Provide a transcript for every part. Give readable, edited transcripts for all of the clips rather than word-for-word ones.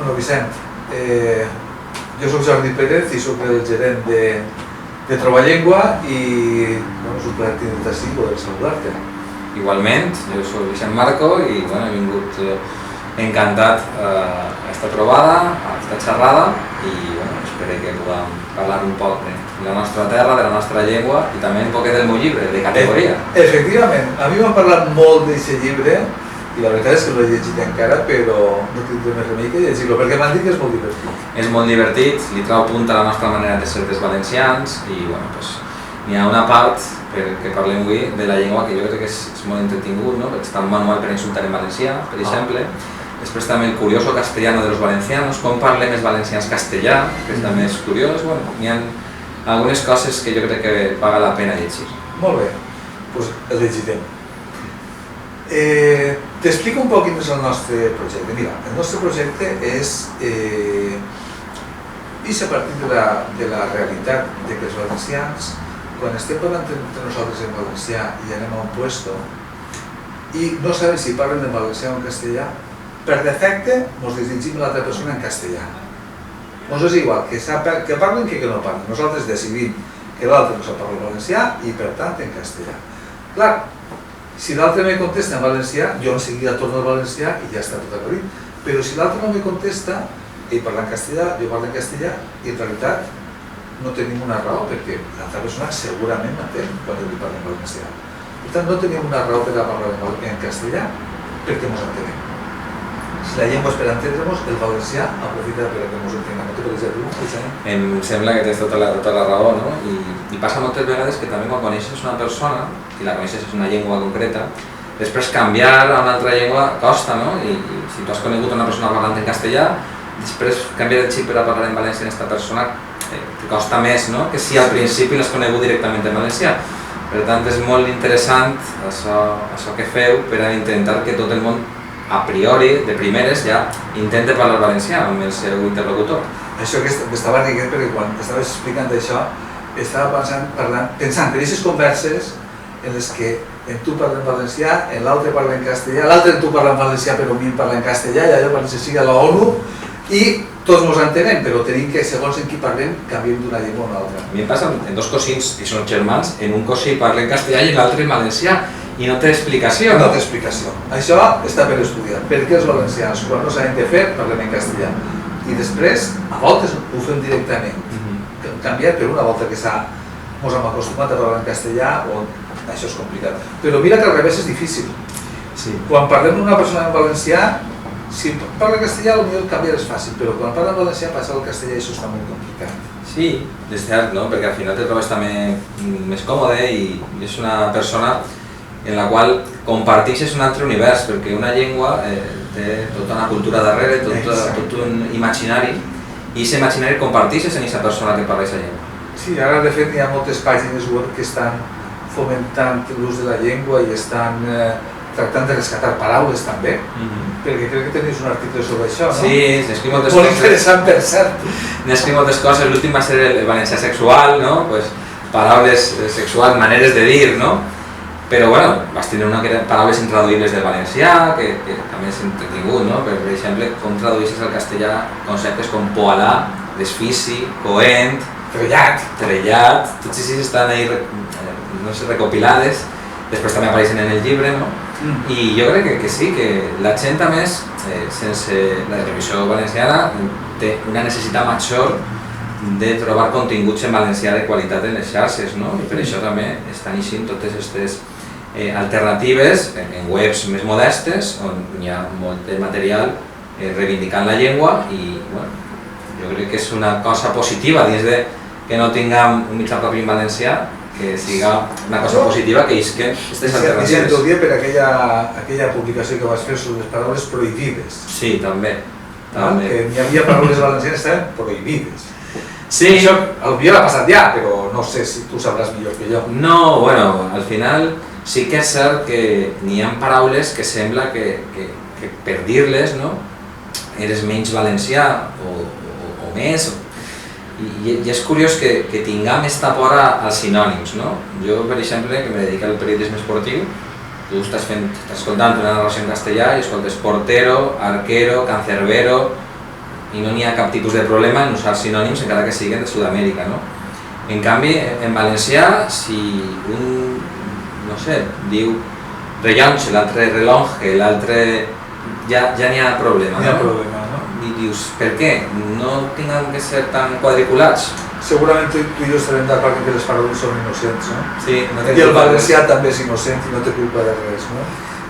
Bueno, Vicent, jo soc Jordi Pérez i soc el gerent de Troballengua i és un plaer tenir-te així i poder saludar-te. Igualment, jo soc Vicent Marco i he vingut encantat a esta trobada, a esta xerrada i espero que puguem parlar un poc de la nostra terra, de la nostra llengua i també un poquet del meu llibre, de categoria. Efectivament, a mi m'han parlat molt d'aquest llibre i la veritat és que no l'he llegit encara, però no tinc més remei que llegir-lo, perquè m'han dit que és molt divertit. És molt divertit, li trau punt a la nostra manera de ser dels valencians i n'hi ha una part que parlem avui de la llengua que jo crec que és molt entretingut, no? Està un manual per insultar en valencià, per exemple. Després també el curioso castellano de los valencianos, com parlem els valencians castellà, que també és curiós. Hi ha algunes coses que jo crec que paga la pena llegir. Molt bé, doncs el llegirem. T'explico un poc quin és el nostre projecte. Mira, el nostre projecte és a partir de la realitat de que els valencians, quan estem parlant entre nosaltres en valencià i anem a un puesto i no sabem si parlen en valencià o en castellà, per defecte ens dirigim a l'altra persona en castellà. Ens és igual que parlen que no parlen. Nosaltres decidim que l'altre no sap parlar valencià i per tant en castellà. Clar, si l'altre me contesta en valencià, jo en seguida torno al valencià i ja està tot aclarit. Però si l'altre no me contesta, ell parla en castellà, jo parlo en castellà i en realitat no tenim una raó perquè l'altra persona segurament m'entén quan jo li parlo en valencià. Per tant, no tenim una raó per a parlar en castellà perquè ens entenem. Si la llengua és per entendre-nos, el valencià aprofita per a que ens entenguem. Tu, per exemple, em sembla que tens tota la raó, no? I passa moltes vegades que també quan coneixes una persona i la coneixes en una llengua concreta, després canviar a una altra llengua costa, no? I si tu has conegut una persona parlant en castellà, després canviar el xip per a parlar en valencià en aquesta persona costa més, no? Que si al principi l'has conegut directament en valencià. Per tant, és molt interessant això que feu per a intentar que tot el món a priori, de primeres, ja intenta parlar valencià amb el seu interlocutor. Això que estava dient, perquè quan estaves explicant això, estava pensant en aquestes converses en les que tu parles en valencià, l'altre parla en castellà, l'altre tu parla en valencià però a mi parla en castellà i allò parla que sigui a l'ONU i tots ens entenem, però tenim que, segons en qui parlem, canviem d'una llengua a una altra. A mi em passa en dos cosins, que són germans, en un cosí parla en castellà i l'altre en valencià, i no té explicació. No té explicació. Això està per estudiar. Per què els valencians, quan no sabem què fer, parlem en castellà? I després, a voltes ho fem directament. Canviar per una volta que ens hem acostumat a parlar en castellà, això és complicat. Però mira que al revés és difícil. Quan parlem d'una persona en valencià, si parla castellà, potser canviar és fàcil, però quan parla en valencià, passar al castellà això està molt complicat. Sí, és cert, no? Perquè al final te trobes també més còmode i és una persona en la qual comparteixes un altre univers, perquè una llengua té tota una cultura darrere, tot un imaginari, i aquest imaginari comparteixes en aquesta persona que parla aquesta llengua. Sí, ara de fet hi ha moltes pàgines web que estan fomentant l'ús de la llengua i estan tractant de rescatar paraules també, perquè crec que tenies un article sobre això, no? Sí, n'escriu moltes coses. Molt interessant, per cert. N'escriu moltes coses, l'últim va ser el valencià sexual, no? Paraules sexuals, maneres de dir, no? Però vas tenir paraules intraduïbles del valencià, que també és entretingut, no? Per exemple, com traduïsses al castellà conceptes com poalà, desfici, coent, trellat, tots aquests estan ahí recopilades, després també apareixen en el llibre, no? I jo crec que sí, que la gent a més, sense la televisió valenciana, té una necessitat major de trobar continguts en valencià de qualitat en les xarxes, no? I per això també estan eixint totes aquestes alternatives en webs més modestes, on hi ha molt de material reivindicant la llengua i jo crec que és una cosa positiva dins de que no tinguem un mitjà propi en valencià, que siga una cosa positiva que isquen aquestes alternatives. T'ho dia per aquella publicació que vas fer sobre les paraules prohibides. Sí, també. Que hi havia paraules valencianes que estaven prohibides. Sí. Això potser ha passat ja, però no sé si tu sabràs millor que jo. No, al final sí que és cert que n'hi ha paraules que sembla que per dir-les eres menys valencià o més. I és curiós que tinguem esta por als sinònims, no? Jo, per exemple, que me dedico al periodisme esportiu, tu estàs escoltant una narració en castellà i escoltes portero, arquero, cancerbero, i no n'hi ha cap tipus de problema en usar sinònims encara que siguin de Sud-amèrica, no? En canvi, en valencià, si un, no sé, diu rellonge, l'altre relonge, l'altre... ja n'hi ha problema, no? N'hi ha problema, no? I dius, per què? No tinguin que ser tan quadriculats? Segurament tu i jo estarem d'acord que les paraules són innocents, no? Sí, no té I el culpa de valencià també és innocent i no té culpa de res, no?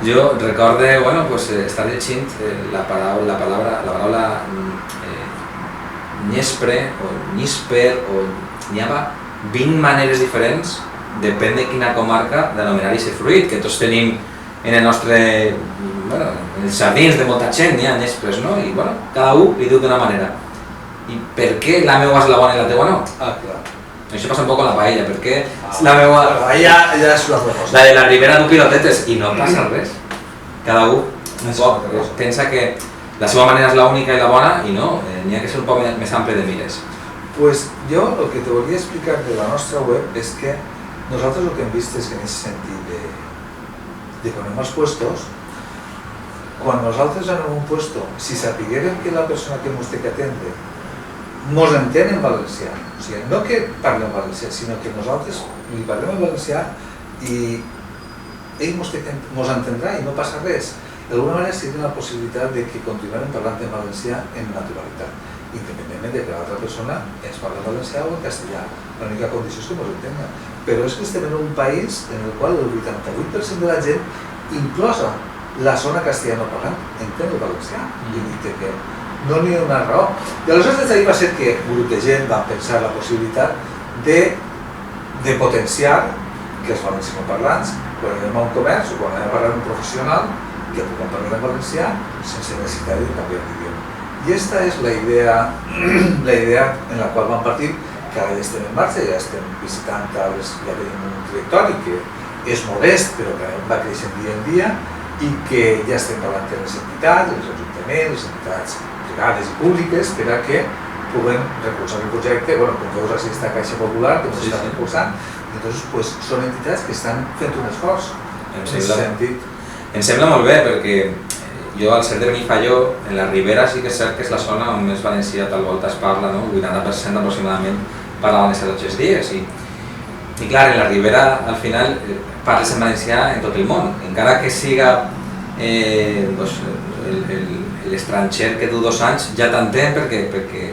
Jo recorde, bueno, pues, estar llegint la paraula nyespre o nísper o n'hi ha 20 maneres diferents, depèn de quina comarca, d'anomenar aquest fruit, que tots tenim en el nostre, bueno, en els jardins de molta gent n'hi ha nyespres, no? I bueno, cada un li diu d'una manera. I per què la meva és la bona i la teua no? Ah, clar. Això passa un poc amb la paella, perquè la meva... Ja és una altra cosa. La de la Ribera du Pilotetes, i no passa res. Cada un pensa que la seva manera és l'única i la bona, i no, n'hi ha que ser un poc més ample de mires. Pues jo el que te volia explicar de la nostra web és que nosaltres el que hem vist és que en aquest sentit de quan anem als puestos, quan nosaltres anem a un puesto, si sapiguérem que la persona que ens té que atendre mos entén en valencià, o sigui, no que parlem valencià, sinó que nosaltres li parlem en valencià i ell mos entendrà i no passa res. D'alguna manera sí que la possibilitat de que continuem parlant en valencià en naturalitat, independentment de que l'altra persona ens parla en valencià o en castellà. L'única condició és que ens entenga. Però és que estem en un país en el qual el 88% de la gent, inclosa la zona castellanoparlant, entén el valencià. I dic que no n'hi ha una raó. I aleshores des d'ahir va ser que un grup de gent va pensar la possibilitat de potenciar que els valencianoparlants, quan anem a un comerç o quan anem a parlar amb un professional, que puguem parlar en valencià sense necessitat de canviar l'idioma. I aquesta és la idea en la qual vam partir, que ara ja estem en marxa, ja estem visitant, ja tenim un directori que és modest però que va creixent dia en dia i que ja estem parlant amb les entitats, els ajuntaments, les entitats privades i públiques per a que puguem recolzar el projecte. Bueno, com veus, així està Caixa Popular, que ens està recolzant, i doncs pues, són entitats que estan fent un esforç en aquest sentit. Em sembla molt bé, perquè jo, al ser de Benifaió, en la Ribera sí que és cert que és la zona on més valencià tal volta es parla, no? El 80% aproximadament parla valencià tots els dies. I clar, en la Ribera, al final, parles en valencià en tot el món. Encara que siga l'estranger que du 2 anys, ja t'entén perquè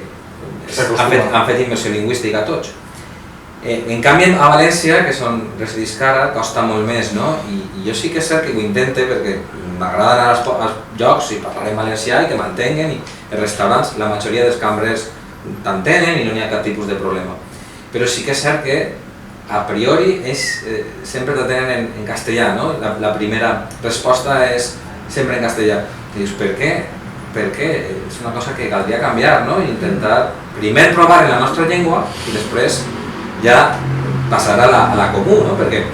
han fet immersió lingüística tots. En canvi, a València, que és on residisc ara, costa molt més, no? I jo sí que és cert que ho intente perquè m'agrada anar als llocs i parlar en valencià i que m'entenguen, i els restaurants, la majoria dels cambrers t'entenen i no n'hi ha cap tipus de problema. Però sí que és cert que a priori sempre t'atenen en castellà, no? La primera resposta és sempre en castellà. I dius, per què? Perquè és una cosa que caldria canviar, no? I intentar primer provar en la nostra llengua i després ja passar a la comú, no? Perquè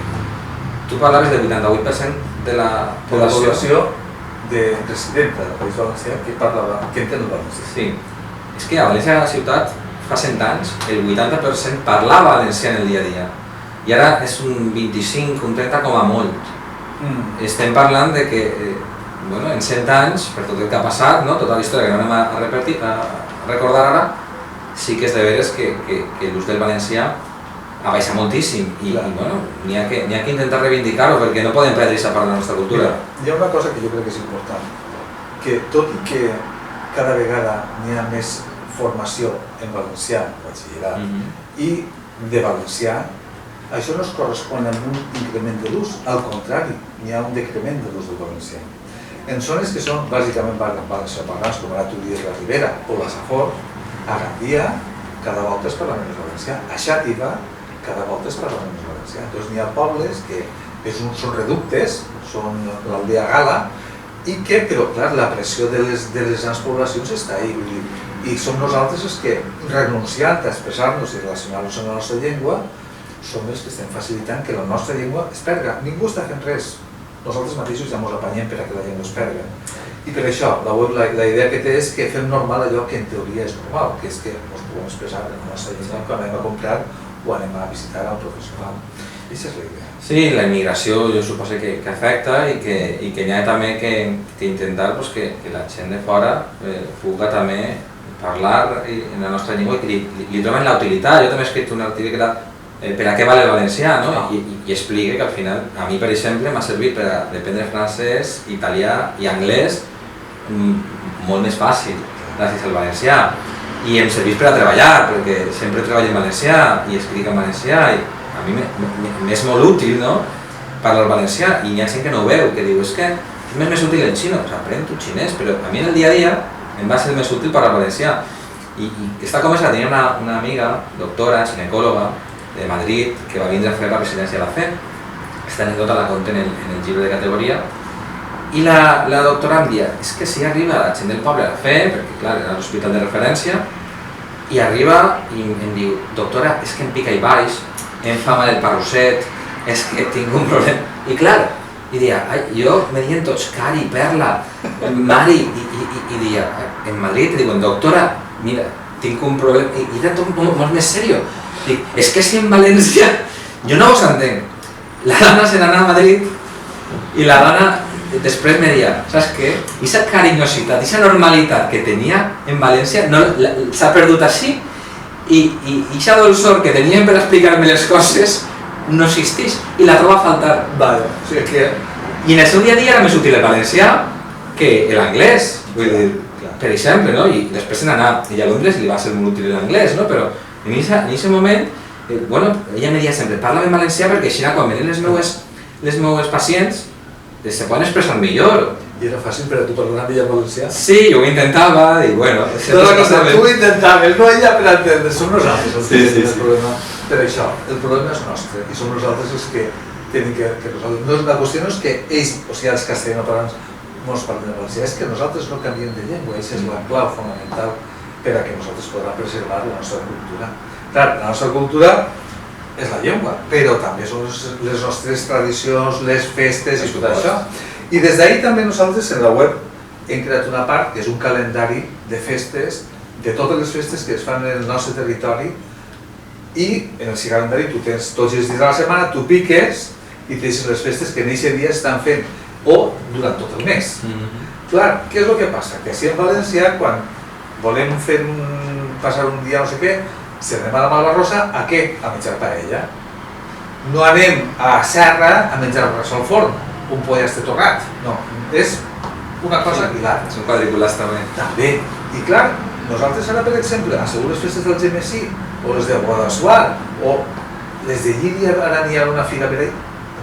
tu parlaves del 88% de la població de residenta del País Valencià que entén el valencià. Sí, és que a València, a la ciutat, fa 100 anys, el 80% parlava valencià en el dia a dia. I ara és un 25, un 30 com a molt. Estem parlant de que, bueno, en 100 anys, per tot el que ha passat, no? Tota la història que no anem a recordar ara, sí que és de veres que l'ús del valencià ha baixat moltíssim i bueno, n'hi ha que intentar reivindicar-ho perquè no podem perdre aquesta part de la nostra cultura. Hi ha una cosa que jo crec que és important, que tot i que cada vegada n'hi ha més formació en valencià, batxillerat, i de valencià, això no es correspon amb un increment de l'ús, al contrari, n'hi ha un decrement de l'ús del valencià. En zones que són bàsicament valencianoparlants, com ara tu dius la Ribera o la Safor, a Gandia cada volta es parla més valencià, a Xàtiva cada volta es parla més valencià. Doncs n'hi ha pobles que són reductes, són l'aldea Gala, i que, però clar, la pressió de les grans poblacions està ahí, i som nosaltres els que, renunciant a expressar-nos i relacionar-nos amb la nostra llengua, som els que estem facilitant que la nostra llengua es perga. Ningú està fent res. Nosaltres mateixos ja ens apanyem per a que la llengua es perga. I per això, la idea que té és que fem normal allò que en teoria és normal, que és que ens puguem expressar en la nostra llengua quan anem a comprar o anem a visitar un professional. Aquesta és la idea. Sí, la immigració jo suposo que afecta i que hi ha també que intentar que la gent de fora puga també parlar en la nostra llengua i li troben la utilitat. Jo també he escrit un article per a què val el valencià, no? I explica que al final, a mi per exemple, m'ha servit per aprendre francès, italià i anglès molt més fàcil gràcies al valencià. I em serveix per a treballar, perquè sempre treballo en valencià i escric en valencià i a mi m'és molt útil, no?, parlar el valencià, i hi ha gent que no ho veu, que diu, és que m'és més útil el xino, aprèn tu xinès, però a mi en el dia a dia em va ser més útil parlar el valencià. I aquesta conversa tenia una amiga, doctora, ginecòloga, de Madrid, que va vindre a fer la residència a la FE. Aquesta anècdota la conten en el llibre de categoria. I la doctora em dia, és que si arriba la gent del poble a la FE, perquè clar, era l'hospital de referència, i arriba i em diu, doctora, és que em pica i baix, em fa mal el parrosset, és que tinc un problema. I clar, i dia, jo me diuen tots Cari, Perla, Mari, i dia, en Madrid, diuen, doctora, mira, tinc un problema, i era tot molt més seriós. Dic, és que si en València, jo no us entenc. La dona se n'anà a Madrid i la dona després me deia, saps què? Aquesta carinyositat, aquesta normalitat que tenia en València s'ha perdut així i aquesta dolçor que tenien per explicar-me les coses no existeix i la trobo a faltar. Vale, sí, que... I en el seu dia a dia era més útil el valencià que l'anglès, vull dir, per exemple, no? I després se n'anà, i a Londres li va ser molt útil l'anglès, no? Però en aquest moment, bueno, ella me deia sempre, parla en valencià perquè així quan venen les meues pacients se poden expressar millor. I era fàcil per a tu parlar amb ella en valencià? Sí, jo ho intentava i bueno... Tota la cosa, tu ho intentaves, no ella per entendre, som nosaltres el problema. Per això, el problema és nostre i som nosaltres els que tenim que resoldre. La qüestió no és que ells, o sigui, els castellanoparlants no es parlen en valencià, és que nosaltres no canviem de llengua, això és la clau fonamental per a que nosaltres podrem preservar la nostra cultura. Clar, la nostra cultura és la llengua, però també són les nostres tradicions, les festes i tot això. I des d'ahir també nosaltres en la web hem creat una part que és un calendari de festes, de totes les festes que es fan en el nostre territori i en el calendari tu tens tots els dies de la setmana, tu piques i tens les festes que en aquest dia estan fent o durant tot el mes. Clar, què és el que passa? Que si en València, quan volem passar un dia no sé què, si anem a la Malvarrosa, a què? A menjar paella. No anem a Serra a menjar res al forn, un pollastre torrat. No, és una cosa i l'altra. Són quadriculars també. També. I clar, nosaltres ara, per exemple, a segur les festes del Gemesí, o les de Guadassuar, o les de Llíria, ara n'hi ha una fira per ahí.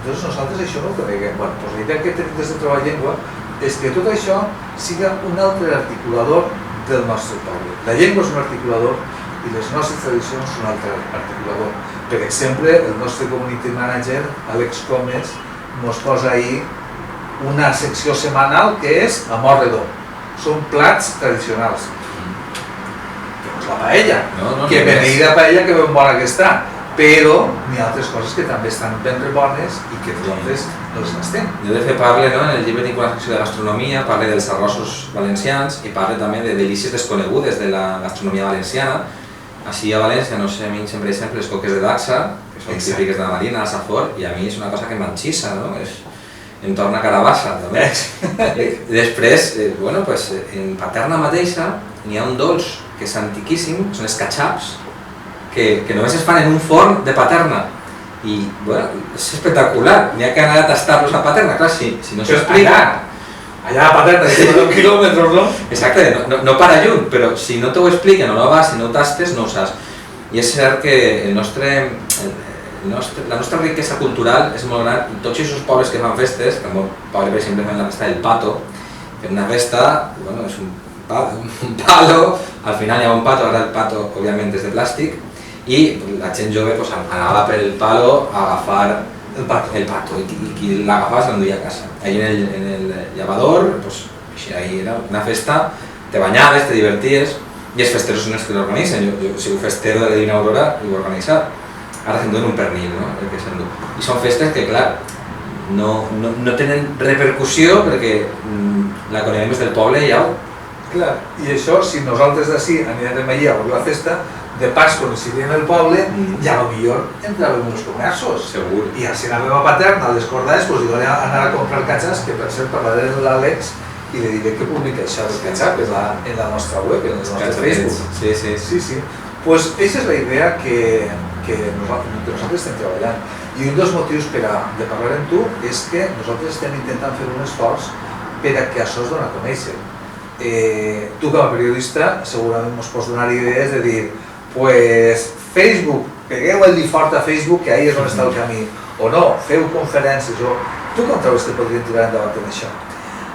Entonces nosaltres això no ho creguem. Bueno, doncs la idea que tenim des de Trobar Llengua és que tot això siga un altre articulador del nostre poble. La llengua és un articulador i les nostres tradicions són un altre articulador. Per exemple, el nostre community manager, Àlex Comes, ens posa ahir una secció setmanal que és Amor Redó. Són plats tradicionals. Que no és la paella, que beneïda paella que ben bona que està, però n'hi ha altres coses que també estan ben bones i que nosaltres no les gastem. Jo de fet parle, no? En el llibre tinc una secció de gastronomia, parle dels arrossos valencians i parle també de delícies desconegudes de la gastronomia valenciana. Així a València no se mengen, per exemple, les coques de dacsa, que són típiques de la Marina, a Safor, i a mi és una cosa que m'enxissa, no? Em torna carabassa, també. Després, bueno, pues, en Paterna mateixa n'hi ha un dolç que és antiquíssim, són els catxaps, que només es fan en un forn de Paterna. I, bueno, és espectacular, n'hi ha que anar a tastar-los a Paterna, clar, si no s'explica... Allà a Paterna, que són 10 quilòmetres, no? Exacte, no para lluny, però si no t'ho expliquen o no vas, si no ho tastes, no ho saps. I és cert que la nostra riquesa cultural és molt gran, i tots aquests pobles que fan festes, que el meu poble, per exemple, fan la festa del pato, que una festa, bueno, és un palo, al final hi ha un pato, ara el pato, òbviament, és de plàstic, i la gent jove pues, anava per el palo a agafar el pato i qui l'agafava se l'enduia a casa. Allí en el llevador, pues, ahí era una festa, te banyaves, te diverties i els festeros són els que l'organitzen. Jo si un festero de la Divina Aurora ho he organitzat. Ara s'enduen un pernil, no? El que s'endú. I són festes que, clar, no tenen repercussió perquè l'economia és del poble i au. Clar, i això, si nosaltres d'ací anirem allà a veure la festa, de pas, quan estaríem al poble, ja potser entràvem en els comerços. Segur. I si anàvem a Paterna, a les cordades, doncs jo anar a comprar catxas, que per cert parlaré de l'Àlex, i li diré que publica això del catxap en la nostra web, en el nostre Facebook. Sí. Pues aquesta és la idea que nosaltres estem treballant. I un dels motius de parlar amb tu és que nosaltres estem intentant fer un esforç per a que això es doni a conèixer. Tu com a periodista segurament ens pots donar idees de dir pues Facebook, pegueu el dit fort a Facebook que ahí és on està el camí, o no, feu conferències, o... Tu com trobes que podríem tirar endavant en això?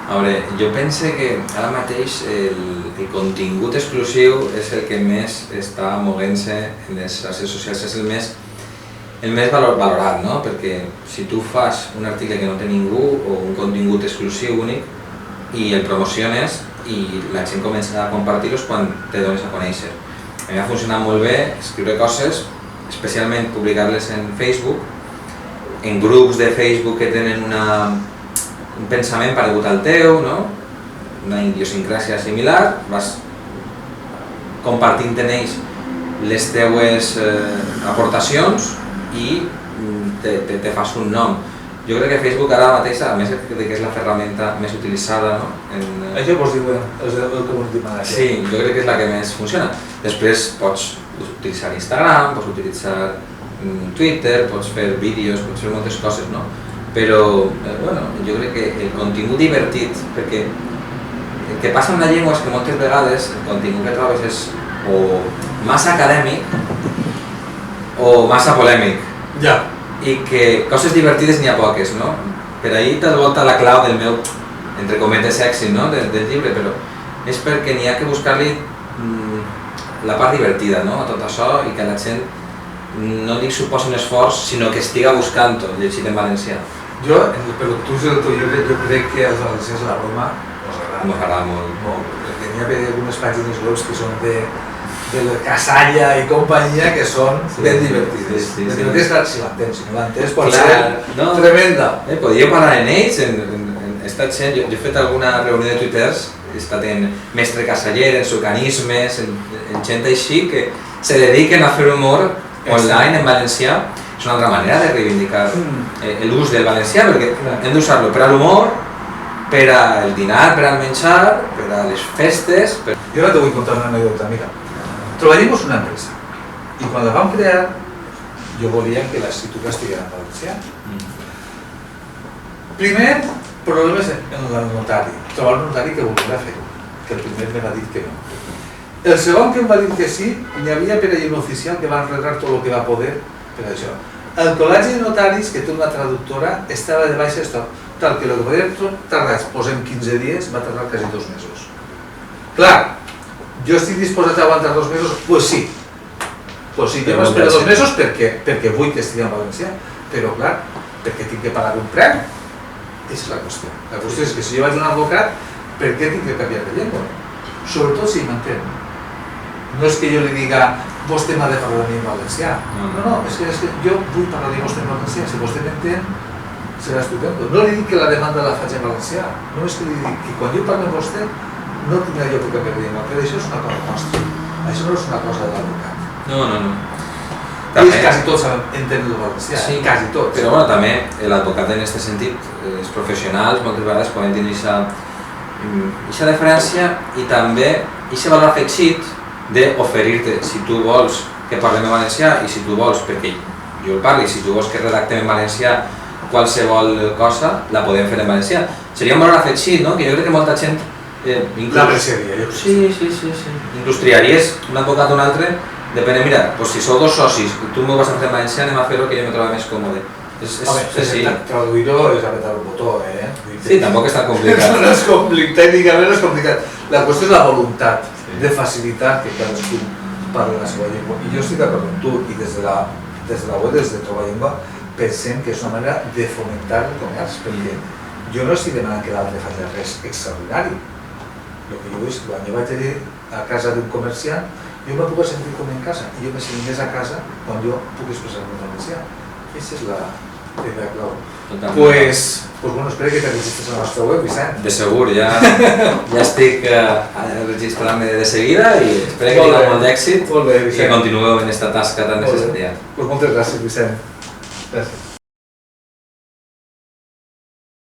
A veure, jo penso que ara mateix el contingut exclusiu és el que més està movent-se en les xarxes socials, és el més valorat, no? Perquè si tu fas un article que no té ningú o un contingut exclusiu únic i el promociones i la gent comença a compartir-los quan te dones a conèixer. A mi m'ha funcionat molt bé escriure coses, especialment publicar-les en Facebook, en grups de Facebook que tenen un pensament paregut al teu, no? Una idiosincràsia similar, vas compartint en ells les teues aportacions i te fas un nom. Jo crec que Facebook ara mateix, a més que és la ferramenta més utilitzada, no? Això vols dir, el community manager? Sí, jo crec que és la que més funciona. Després pots utilitzar Instagram, pots utilitzar Twitter, pots fer vídeos, pots fer moltes coses, no? Però, bueno, jo crec que el contingut divertit, perquè el que passa amb la llengua és que moltes vegades el contingut que trobes és o massa acadèmic o massa polèmic. Ja. I que coses divertides n'hi ha poques, no? Per ahí t'has voltat la clau del meu, entre cometes, èxit, no? Del llibre, però és perquè n'hi ha que buscar-li la part divertida, no? A tot això i que la gent no dic suposi un esforç, sinó que estiga buscant-ho, llegit en valencià. Jo, per l'obtusi del teu llibre, jo crec que els valencians de la Roma m'agrada molt. Perquè n'hi ha algunes pàgines web que són de la Casalla i companyia que són ben divertides. Ben divertides si l'entens, si no l'entens pot ser tremenda. Podríeu parlar en ells, he estat sent, jo he fet alguna reunió de twitters, he estat en Mestre Casaller, en Sucanismes, en gent així que se dediquen a fer humor online en valencià. És una altra manera de reivindicar l'ús del valencià, perquè hem d'usar-lo per a l'humor, per al dinar, per al menjar, per a les festes... Jo ara te vull contar una anècdota, mira. Treballem una empresa i quan la vam crear jo volia que l'escriptura estigués en valencià. Primer, problemes en el notari. Trobar un notari que volia fer-ho, que el primer me va dir que no. El segon que em va dir que sí, n'hi havia per allà un oficial que va enredar tot el que va poder per això. El col·legi de notaris, que té una traductora, estava de baixa tal que el que podia tardar, posem 15 dies, va tardar quasi 2 mesos. Clar, jo estic disposat a aguantar 2 mesos? Pues sí. Pues sí, jo m'espero 2 mesos perquè vull que estigui en valencià, però clar, perquè tinc que pagar un preu. Aquesta és la qüestió. La qüestió és que si jo vaig a un advocat, per què tinc que canviar de llengua? Sobretot si m'entén. No és que jo li diga vostè m'ha de parlar a mi en valencià. No, és que jo vull parlar a vostè en valencià. Si vostè m'entén, serà estupendo. No li dic que la demanda la faig en valencià. No és que li dic que quan jo parlo amb vostè no tindrà jo que canviar de llengua, però això és una cosa nostra. Això no és una cosa de l'advocat. No. I quasi tots entenen el valencià, sí, quasi tots. Però bueno, també l'advocat en aquest sentit, els professionals moltes vegades poden tenir aquesta diferència i també aquest valor afegit d'oferir-te, si tu vols que parlem en valencià i si tu vols, perquè jo el parli, si tu vols que redactem en valencià qualsevol cosa, la podem fer en valencià. Seria un valor afegit, no? Que jo crec que molta gent... L'apreciaria, jo crec. Sí. Inclús triaries un advocat o un altre, depèn, mira, si sou 2 socis i tu m'ho vas a fer en valencià, anem a fer-ho que jo me trobo més còmode. Traduir-ho és apretar el botó, Sí, tampoc és tan complicat. No és complicat, tècnicament no és complicat. La qüestió és la voluntat de facilitar que cadascú parli la seva llengua. I jo estic d'acord amb tu, i des de la web, des de Trobar Llengua, pensem que és una manera de fomentar el comerç, perquè jo no estic demanant que l'altre faci res extraordinari. El que jo vull és que quan jo vaig anar a casa d'un comerciant, jo me puc sentir com en casa, i jo me sento més a casa quan jo puc expressar-me en valencià. Aquesta és la idea clau. Pues bueno, espero que te registres a la nostra web, Vicent. De segur, ja estic registrant-me de seguida i espero que tingueu molt d'èxit i que continueu en aquesta tasca tan necessària. Pues moltes gràcies, Vicent. Gràcies.